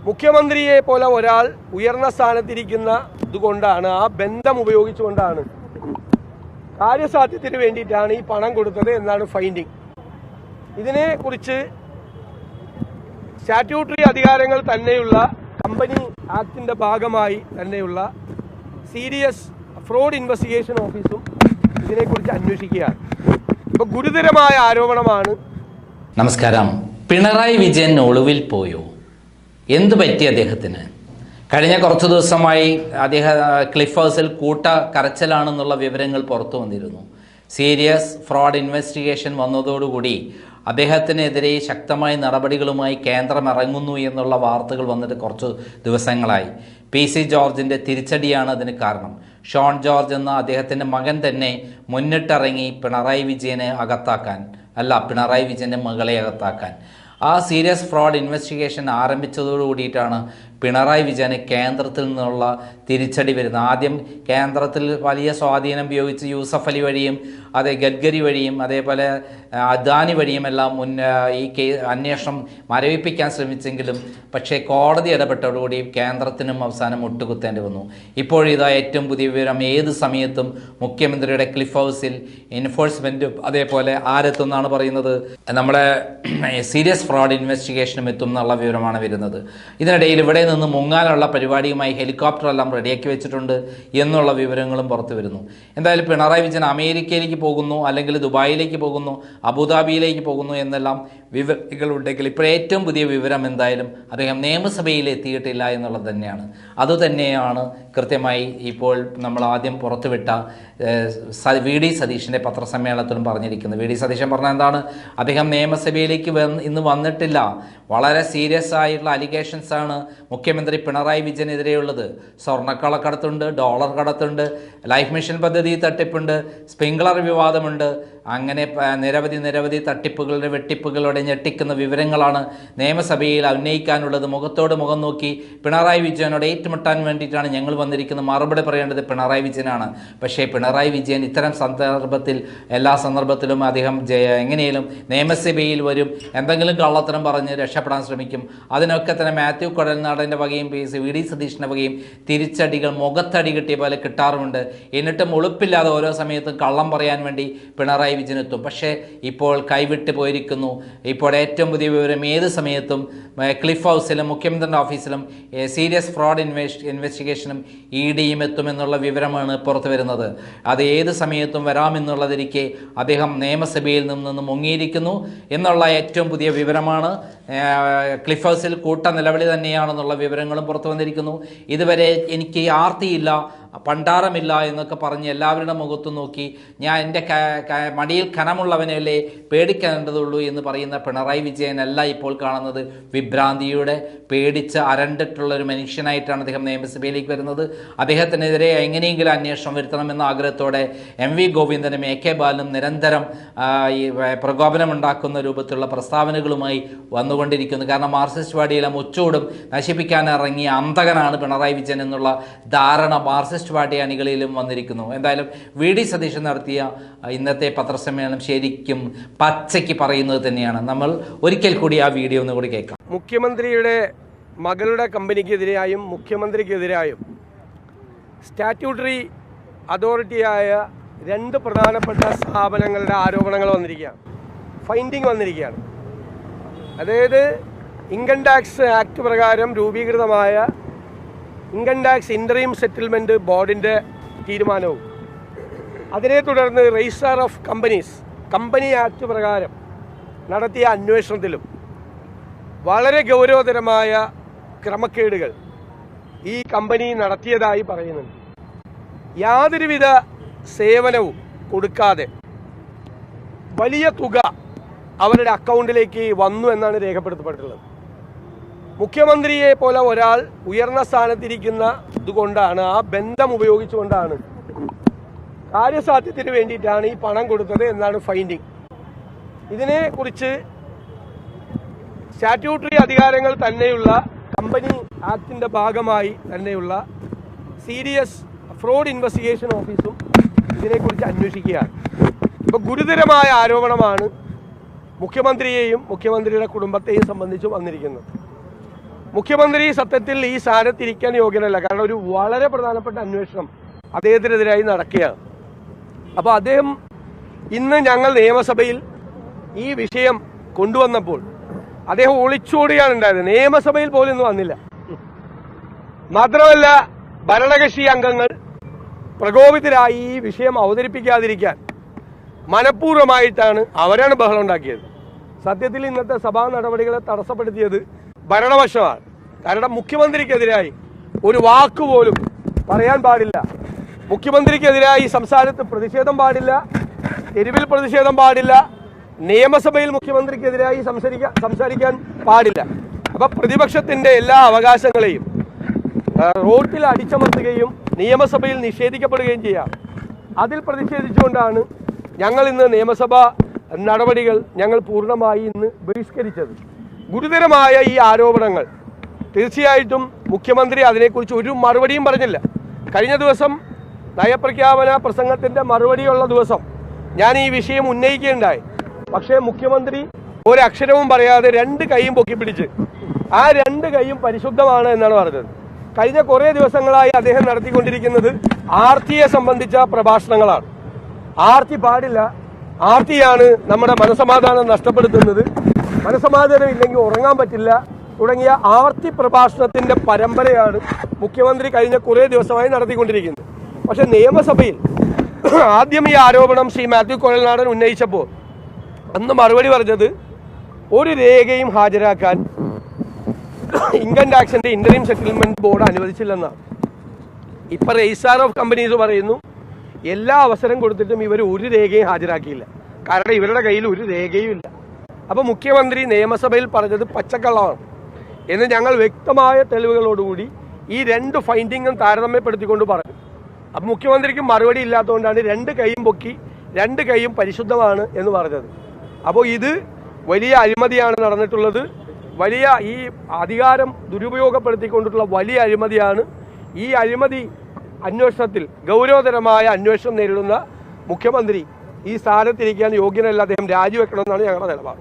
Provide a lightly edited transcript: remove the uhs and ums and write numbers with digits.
മുഖ്യമന്ത്രിയെ പോലെ ഒരാൾ ഉയർന്ന സ്ഥാനത്തിരിക്കുന്ന ഇതുകൊണ്ടാണ്, ആ ബന്ധം ഉപയോഗിച്ചുകൊണ്ടാണ്, കാര്യസാധ്യത്തിന് വേണ്ടിയിട്ടാണ് ഈ പണം കൊടുത്തത് എന്നാണ് ഫൈൻഡിങ്. ഇതിനെക്കുറിച്ച് സ്റ്റാറ്റ്യൂട്ടറി അധികാരങ്ങൾ തന്നെയുള്ള കമ്പനി ആക്ടിന്റെ ഭാഗമായി തന്നെയുള്ള സീരിയസ് ഫ്രോഡ് ഇൻവെസ്റ്റിഗേഷൻ ഓഫീസും ഇതിനെക്കുറിച്ച് അന്വേഷിക്കുകയാണ്. ഇപ്പൊ ഗുരുതരമായ ആരോപണമാണ്. നമസ്കാരം. പിണറായി വിജയൻ ഒളിവിൽ പോയോ? എന്തു പറ്റി അദ്ദേഹത്തിന്? കഴിഞ്ഞ കുറച്ചു ദിവസമായി അദ്ദേഹം ക്ലിഫ് ഹൗസിൽ കൂട്ട കരച്ചിലാണെന്നുള്ള വിവരങ്ങൾ പുറത്തു വന്നിരുന്നു. സീരിയസ് ഫ്രോഡ് ഇൻവെസ്റ്റിഗേഷൻ വന്നതോടുകൂടി അദ്ദേഹത്തിനെതിരെ ശക്തമായ നടപടികളുമായി കേന്ദ്രം ഇറങ്ങുന്നു എന്നുള്ള വാർത്തകൾ വന്നിട്ട് കുറച്ച് ദിവസങ്ങളായി. PC ജോർജിൻ്റെ തിരിച്ചടിയാണ് അതിന് കാരണം. ഷോൺ ജോർജ് എന്ന അദ്ദേഹത്തിൻ്റെ മകൻ തന്നെ മുന്നിട്ടിറങ്ങി പിണറായി വിജയനെ അകത്താക്കാൻ, പിണറായി വിജയൻ്റെ മകളെ അകത്താക്കാൻ. ആ സീരിയസ് ഫ്രോഡ് ഇൻവെസ്റ്റിഗേഷൻ ആരംഭിച്ചതോടുകൂടിയിട്ടാണ് പിണറായി വിജയന് കേന്ദ്രത്തിൽ നിന്നുള്ള തിരിച്ചടി വരുന്നത്. ആദ്യം കേന്ദ്രത്തിൽ വലിയ സ്വാധീനം ഉപയോഗിച്ച് യൂസഫ് അലി വഴിയും ഗഡ്കരി വഴിയും അതേപോലെ അദാനി വഴിയും എല്ലാം ഈ അന്വേഷണം മരവിപ്പിക്കാൻ ശ്രമിച്ചെങ്കിലും പക്ഷേ കോടതി ഇടപെട്ടതോടുകൂടി കേന്ദ്രത്തിനും അവസാനം മുട്ടുകുത്തേണ്ടി വന്നു. ഇപ്പോഴിതാ ഏറ്റവും പുതിയ വിവരം, ഏത് സമയത്തും മുഖ്യമന്ത്രിയുടെ ക്ലിഫ് ഹൗസിൽ എൻഫോഴ്സ്മെൻറ്റും അതേപോലെ ആരെത്തുമെന്നാണ് പറയുന്നത്, നമ്മുടെ സീരിയസ് ഫ്രോഡ് ഇൻവെസ്റ്റിഗേഷനും എത്തും എന്നുള്ള വിവരമാണ് വരുന്നത്. ഇതിനിടയിൽ ഇവിടെ നിന്ന് മുങ്ങാനുള്ള പരിപാടിയുമായി ഹെലികോപ്റ്ററെല്ലാം റെഡിയാക്കി വെച്ചിട്ടുണ്ട് എന്നുള്ള വിവരങ്ങളും പുറത്തു വരുന്നു. എന്തായാലും പിണറായി വിജയൻ അമേരിക്കയിലേക്ക് പോകുന്നു, അല്ലെങ്കിൽ ദുബായിലേക്ക് പോകുന്നു, അബുദാബിയിലേക്ക് പോകുന്നു എന്നെല്ലാം വിവരങ്ങളുണ്ടെങ്കിൽ ഇപ്പോൾ ഏറ്റവും പുതിയ വിവരം എന്തായാലും അദ്ദേഹം നിയമസഭയിൽ എത്തിയിട്ടില്ല എന്നുള്ളത് തന്നെയാണ്. അതുതന്നെയാണ് കൃത്യമായി ഇപ്പോൾ നമ്മൾ ആദ്യം പുറത്തുവിട്ട VD സതീശൻ്റെ പത്രസമ്മേളനത്തിലും പറഞ്ഞിരിക്കുന്നത്. VD സതീശൻ പറഞ്ഞ എന്താണ്? അദ്ദേഹം നിയമസഭയിലേക്ക് ഇന്ന് വന്നിട്ടില്ല. വളരെ സീരിയസ് ആയിട്ടുള്ള അലിഗേഷൻസ് ആണ് മുഖ്യമന്ത്രി പിണറായി വിജയനെതിരെയുള്ളത്. സ്വർണ്ണക്കള്ളക്കടത്തുണ്ട്, ഡോളർ കടത്തുണ്ട്, ലൈഫ് മിഷൻ പദ്ധതി തട്ടിപ്പുണ്ട്, സ്പ്രിംഗ്ലർ വിവാദമുണ്ട്. അങ്ങനെ നിരവധി തട്ടിപ്പുകളുടെ വെട്ടിപ്പുകളുടെ ഞെട്ടിക്കുന്ന വിവരങ്ങളാണ് നിയമസഭയിൽ ഉന്നയിക്കാനുള്ളത്. മുഖത്തോട് മുഖം നോക്കി പിണറായി വിജയനോട് ഏറ്റുമുട്ടാൻ വേണ്ടിയിട്ടാണ് ഞങ്ങൾ വന്നിരിക്കുന്നത്. മറുപടി പറയേണ്ടത് പിണറായി വിജയനാണ്. പക്ഷേ പിണറായി വിജയൻ ഇത്തരം എല്ലാ സന്ദർഭത്തിലും അദ്ദേഹം എങ്ങനെയും നിയമസഭയിൽ വരും, എന്തെങ്കിലും കള്ളത്തരം പറഞ്ഞ് രക്ഷപ്പെടാൻ ശ്രമിക്കും. അതിനൊക്കെ തന്നെ മാത്യു കുഴൽനാടൻ്റെ വകയും VD സതീഷിൻ്റെ വകയും തിരിച്ചടികൾ മുഖത്തടി കിട്ടിയ പോലെ കിട്ടാറുമുണ്ട്. എന്നിട്ടും ഉളുപ്പില്ലാതെ ഓരോ സമയത്തും കള്ളം പറയാൻ വേണ്ടി പിണറായി വിജയനെത്തും. പക്ഷേ ഇപ്പോൾ കൈവിട്ട് പോയിരിക്കുന്നു. ഇപ്പോൾ ഏറ്റവും പുതിയ വിവരം, ഏത് സമയത്തും ക്ലിഫ് ഹൗസിലും മുഖ്യമന്ത്രിയുടെ ഓഫീസിലും സീരിയസ് ഫ്രോഡ് ഇൻവെസ്റ്റിഗേഷനും EDയും എത്തുമെന്നുള്ള വിവരമാണ് പുറത്തു വരുന്നത്. അത് ഏത് സമയത്തും വരാമെന്നുള്ളതിരിക്കെ അദ്ദേഹം നിയമസഭയിൽ നിന്ന് മുങ്ങിയിരിക്കുന്നു എന്നുള്ള ഏറ്റവും പുതിയ വിവരമാണ്. ക്ലിഫ് ഹൗസിൽ കൂട്ട നിലവിളി തന്നെയാണെന്നുള്ള വിവരങ്ങളും പുറത്തു വന്നിരിക്കുന്നു. ഇതുവരെ എനിക്ക് ആർത്തിയില്ല, പണ്ടാരമില്ല എന്നൊക്കെ പറഞ്ഞ് എല്ലാവരുടെ മുഖത്തും നോക്കി ഞാൻ എൻ്റെ മടിയിൽ കനമുള്ളവനല്ലേ പേടിക്കേണ്ടതുള്ളൂ എന്ന് പറയുന്ന പിണറായി വിജയനല്ല ഇപ്പോൾ കാണുന്നത്. വിഭ്രാന്തിയുടെ പേടിച്ച് അരണ്ടിട്ടുള്ളൊരു മനുഷ്യനായിട്ടാണ് അദ്ദേഹം നിയമസഭയിലേക്ക് വരുന്നത്. അദ്ദേഹത്തിനെതിരെ എങ്ങനെയെങ്കിലും അന്വേഷണം വരുത്തണമെന്ന ആഗ്രഹത്തോടെ MV ഗോവിന്ദനും AK ബാലനും നിരന്തരം ഈ പ്രകോപനമുണ്ടാക്കുന്ന രൂപത്തിലുള്ള പ്രസ്താവനകളുമായി വന്നുകൊണ്ടിരിക്കുന്നു. കാരണം മാർക്സിസ്റ്റ് പാർട്ടിയിലെ മുച്ചൂടും നശിപ്പിക്കാൻ ഇറങ്ങിയ അന്തകനാണ് പിണറായി വിജയൻ എന്നുള്ള ധാരണ മാർക്സിസ്റ്റ് പാർട്ടി അണികളിലും വന്നിരിക്കുന്നു. എന്തായാലും VD സതീശൻ നടത്തിയ ഇന്നത്തെ പത്രസമ്മേളനം ശരിക്കും പച്ചയ്ക്ക് പറയുന്നത് തന്നെയാണ്. നമ്മൾ ഒരിക്കൽ കൂടി ആ വീഡിയോ ഒന്നുകൂടി കേൾക്കാം. മുഖ്യമന്ത്രിയുടെ മകളുടെ കമ്പനിക്കെതിരെയായും മുഖ്യമന്ത്രിക്കെതിരായും സ്റ്റാറ്റ്യൂട്ടറി അതോറിറ്റിയായ രണ്ട് പ്രധാനപ്പെട്ട സ്ഥാപനങ്ങളുടെ ആരോപണങ്ങൾ വന്നിരിക്കുകയാണ്, ഫൈൻഡിങ് വന്നിരിക്കുകയാണ്. അതായത് ഇൻകം ടാക്സ് ആക്ട് പ്രകാരം രൂപീകൃതമായ ഇൻകം ടാക്സ് ഇൻറ്ററീം സെറ്റിൽമെൻറ്റ് ബോർഡിൻ്റെ തീരുമാനവും അതിനെ തുടർന്ന് രജിസ്ട്രാർ ഓഫ് കമ്പനി ആക്ട് പ്രകാരം നടത്തിയ അന്വേഷണത്തിലും വളരെ ഗൗരവതരമായ ക്രമക്കേടുകൾ ഈ കമ്പനി നടത്തിയതായി പറയുന്നുണ്ട്. യാതൊരുവിധ സേവനവും കൊടുക്കാതെ വലിയ തുക അവരുടെ അക്കൗണ്ടിലേക്ക് വന്നു എന്നാണ് രേഖപ്പെടുത്തപ്പെട്ടിട്ടുള്ളത്. മുഖ്യമന്ത്രിയെ പോലെ ഒരാൾ ഉയർന്ന സ്ഥാനത്തിരിക്കുന്ന ഇതുകൊണ്ടാണ്, ആ ബന്ധം ഉപയോഗിച്ചുകൊണ്ടാണ്, കാര്യസാധ്യത്തിന് വേണ്ടിയിട്ടാണ് ഈ പണം കൊടുത്തത് എന്നാണ് ഫൈൻഡിങ്. ഇതിനെക്കുറിച്ച് സ്റ്റാറ്റ്യൂട്ടറി അധികാരങ്ങൾ തന്നെയുള്ള കമ്പനി ആക്ടിന്റെ ഭാഗമായി തന്നെയുള്ള സീരിയസ് ഫ്രോഡ് ഇൻവെസ്റ്റിഗേഷൻ ഓഫീസും ഇതിനെക്കുറിച്ച് അന്വേഷിക്കുകയാണ്. ഇപ്പോൾ ഗുരുതരമായ ആരോപണമാണ് മുഖ്യമന്ത്രിയെയും മുഖ്യമന്ത്രിയുടെ കുടുംബത്തെയും സംബന്ധിച്ച് വന്നിരിക്കുന്നത്. മുഖ്യമന്ത്രി സത്യത്തിൽ ഈ സ്ഥാനത്തിരിക്കാൻ യോഗ്യനല്ല. കാരണം ഒരു വളരെ പ്രധാനപ്പെട്ട അന്വേഷണം അദ്ദേഹത്തിനെതിരായി നടക്കുകയാണ്. അപ്പോൾ അദ്ദേഹം ഇന്ന് ഞങ്ങൾ നിയമസഭയിൽ ഈ വിഷയം കൊണ്ടുവന്നപ്പോൾ അദ്ദേഹം ഒളിച്ചോടുകയാണ് ഉണ്ടായത്. നിയമസഭയിൽ പോലും ഇന്ന് വന്നില്ല. മാത്രമല്ല, ഭരണകക്ഷി അംഗങ്ങൾ പ്രകോപിതരായി ഈ വിഷയം അവതരിപ്പിക്കാതിരിക്കാൻ മനഃപൂർവ്വമായിട്ടാണ് അവരാണ് ബഹളം ഉണ്ടാക്കിയത്. സത്യത്തിൽ ഇന്നത്തെ സഭാ നടപടികളെ തടസ്സപ്പെടുത്തിയത് ഭരണപക്ഷമാണ്. കാരണം മുഖ്യമന്ത്രിക്കെതിരായി ഒരു വാക്കുപോലും പറയാൻ പാടില്ല. മുഖ്യമന്ത്രിക്കെതിരായി സംസ്ഥാനത്ത് പ്രതിഷേധം പാടില്ല, തെരുവിൽ പ്രതിഷേധം പാടില്ല, നിയമസഭയിൽ മുഖ്യമന്ത്രിക്കെതിരായി സംസാരിക്കാൻ പാടില്ല. അപ്പൊ പ്രതിപക്ഷത്തിന്റെ എല്ലാ അവകാശങ്ങളെയും റോട്ടിൽ അടിച്ചമർത്തുകയും നിയമസഭയിൽ നിഷേധിക്കപ്പെടുകയും ചെയ്യാം. അതിൽ പ്രതിഷേധിച്ചുകൊണ്ടാണ് ഞങ്ങൾ ഇന്ന് നിയമസഭാ നടപടികൾ ഞങ്ങൾ പൂർണ്ണമായി ഇന്ന് ബഹിഷ്കരിച്ചത്. ഗുരുതരമായ ഈ ആരോപണങ്ങൾ തീർച്ചയായിട്ടും മുഖ്യമന്ത്രി അതിനെക്കുറിച്ച് ഒരു മറുപടിയും പറഞ്ഞില്ല. കഴിഞ്ഞ ദിവസം നയപ്രഖ്യാപന പ്രസംഗത്തിന്റെ മറുപടിയുള്ള ദിവസം ഞാൻ ഈ വിഷയം ഉന്നയിക്കുകയുണ്ടായി. പക്ഷേ മുഖ്യമന്ത്രി ഒരക്ഷരവും പറയാതെ രണ്ട് കൈയും പൊക്കിപ്പിടിച്ച് ആ രണ്ട് കൈയും പരിശുദ്ധമാണ് എന്നാണ് പറഞ്ഞത്. കഴിഞ്ഞ കുറേ ദിവസങ്ങളായി അദ്ദേഹം നടത്തിക്കൊണ്ടിരിക്കുന്നത് ആർത്തിയെ സംബന്ധിച്ച പ്രഭാഷണങ്ങളാണ്. ആർത്തി പാടില്ല, ആർത്തിയാണ് നമ്മുടെ മനസമാധാനം നഷ്ടപ്പെടുത്തുന്നത്, മനസമാധാനം ഇല്ലെങ്കിൽ ഉറങ്ങാൻ പറ്റില്ല തുടങ്ങിയ ആർത്തി പ്രഭാഷണത്തിന്റെ പരമ്പരയാണ് മുഖ്യമന്ത്രി കഴിഞ്ഞ കുറേ ദിവസമായി നടത്തിക്കൊണ്ടിരിക്കുന്നത്. പക്ഷെ നിയമസഭയിൽ ആദ്യം ഈ ആരോപണം ശ്രീ മാത്യു കുഴൽനാടൻ ഉന്നയിച്ചപ്പോൾ അന്ന് മറുപടി പറഞ്ഞത് ഒരു രേഖയും ഹാജരാക്കാൻ ഇൻകം ടാക്സിന്റെ ഇന്ററിം സെറ്റിൽമെന്റ് ബോർഡ് അനുവദിച്ചില്ലെന്നാണ്. ഇപ്പൊ രജിസ്ട്രാർ ഓഫ് കമ്പനീസ് പറയുന്നു എല്ലാ അവസരം കൊടുത്തിട്ടും ഇവർ ഒരു രേഖയും ഹാജരാക്കിയില്ല. കാരണം ഇവരുടെ കയ്യിൽ ഒരു രേഖയും ഇല്ല. അപ്പൊ മുഖ്യമന്ത്രി നിയമസഭയിൽ പറഞ്ഞത് പച്ചക്കള്ളമാണ് എന്ന് ഞങ്ങൾ വ്യക്തമായ തെളിവുകളോടുകൂടി ഈ രണ്ട് ഫൈൻഡിങ്ങും താരതമ്യപ്പെടുത്തിക്കൊണ്ട് പറഞ്ഞു. അപ്പൊ മുഖ്യമന്ത്രിക്ക് മറുപടി ഇല്ലാത്തതുകൊണ്ടാണ് രണ്ട് കൈയും പൊക്കി രണ്ട് കൈയും പരിശുദ്ധമാണ് എന്ന് പറഞ്ഞത്. അപ്പോൾ ഇത് വലിയ അഴിമതിയാണ് നടന്നിട്ടുള്ളത്. വലിയ ഈ അധികാരം ദുരുപയോഗപ്പെടുത്തിക്കൊണ്ടിട്ടുള്ള വലിയ അഴിമതിയാണ്. ഈ അഴിമതി അന്വേഷണത്തിൽ ഗൗരവതരമായ അന്വേഷണം നേരിടുന്ന മുഖ്യമന്ത്രി ഈ സ്ഥാനത്തിരിക്കാൻ യോഗ്യനല്ല, അദ്ദേഹം രാജിവെക്കണമെന്നാണ് ഞങ്ങളുടെ നിലപാട്.